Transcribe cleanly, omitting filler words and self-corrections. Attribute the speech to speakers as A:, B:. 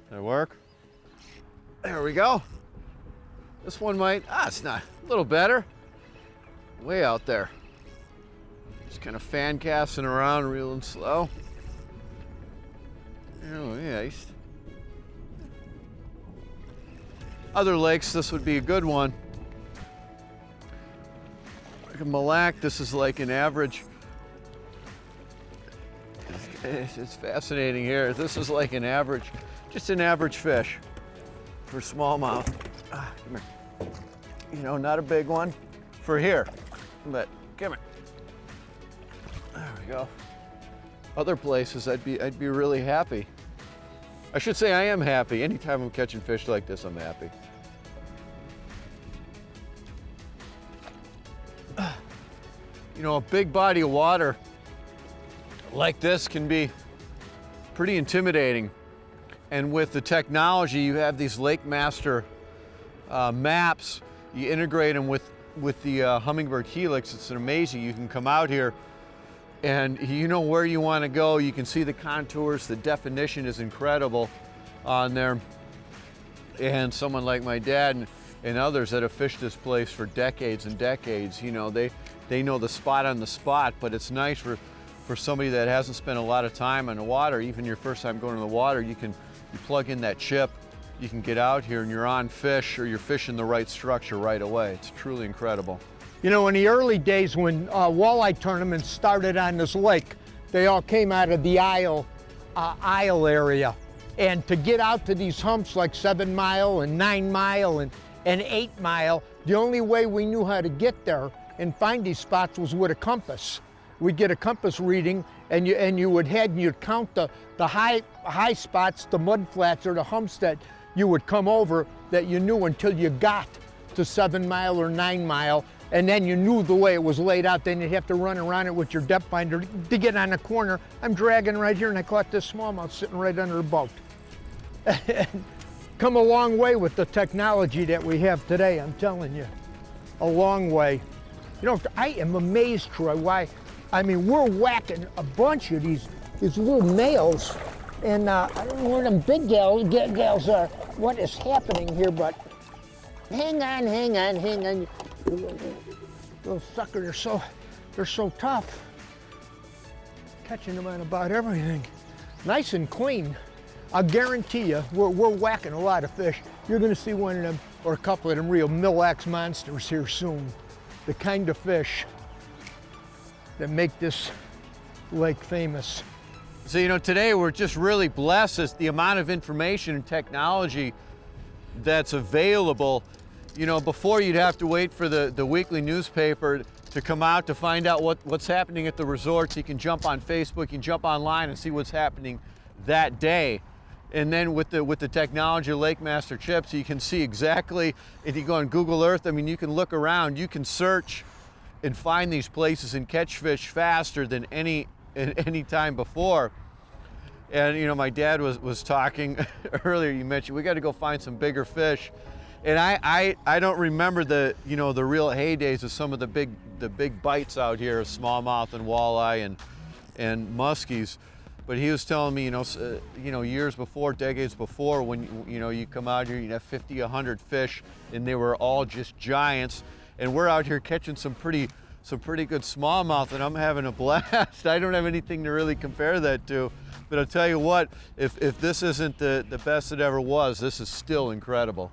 A: That work? There we go. This one might, it's not, a little better. Way out there. Just kind of fan casting around real and slow. Oh, yeah. Other lakes, this would be a good one. Like a Mille Lacs, this is like an average. It's fascinating here. This is like an average, just an average fish for smallmouth. Come here. You know, not a big one for here, but come here. There we go. Other places, I'd be really happy. I should say I am happy. Anytime I'm catching fish like this, I'm happy. You know, a big body of water like this can be pretty intimidating. And with the technology, you have these Lake Master maps. You integrate them with the Hummingbird Helix. It's amazing. You can come out here and you know where you want to go. You can see the contours. The definition is incredible on there. And someone like my dad and others that have fished this place for decades and decades, you know, they know the spot on the spot. But it's nice for somebody that hasn't spent a lot of time on the water. Even your first time going to the water, you plug in that chip, you can get out here and you're on fish, or you're fishing the right structure right away. It's truly incredible.
B: You know, in the early days when walleye tournaments started on this lake, they all came out of the Isle area. And to get out to these humps like 7 Mile and 9 Mile and 8 Mile, the only way we knew how to get there and find these spots was with a compass. We'd get a compass reading, and you'd count the high spots, the mud flats or the humps that you would come over that you knew until you got to 7 Mile or 9 Mile. And then you knew the way it was laid out. Then you'd have to run around it with your depth finder to get on the corner. I'm dragging right here, and I caught this smallmouth sitting right under the boat. Come a long way with the technology that we have today, I'm telling you. A long way. You know, I am amazed, Troy, why, I mean, we're whacking a bunch of these little males, and I don't know where them big gals are, what is happening here, but hang on. Little sucker, they're so tough. Catching them on about everything. Nice and clean. I'll guarantee you, we're whacking a lot of fish. You're gonna see one of them, or a couple of them real Mille Lacs monsters here soon. The kind of fish that make this lake famous.
A: So, you know, today we're just really blessed as the amount of information and technology that's available. You know, before you'd have to wait for the weekly newspaper to come out to find out what's happening at the resorts. You can jump on Facebook, you can jump online and see what's happening that day. And then with the technology of Lake Master chips, you can see exactly, if you go on Google Earth, I mean, you can look around, you can search and find these places and catch fish faster than any time before. And you know, my dad was talking earlier, you mentioned we got to go find some bigger fish. And I don't remember the real heydays of some of the big bites out here of smallmouth and walleye and muskies. But he was telling me, years before, decades before, when you come out here, you'd have 50, 100 fish, and they were all just giants. And we're out here catching some pretty good smallmouth, and I'm having a blast. I don't have anything to really compare that to. But I'll tell you what, if this isn't the best it ever was, this is still incredible.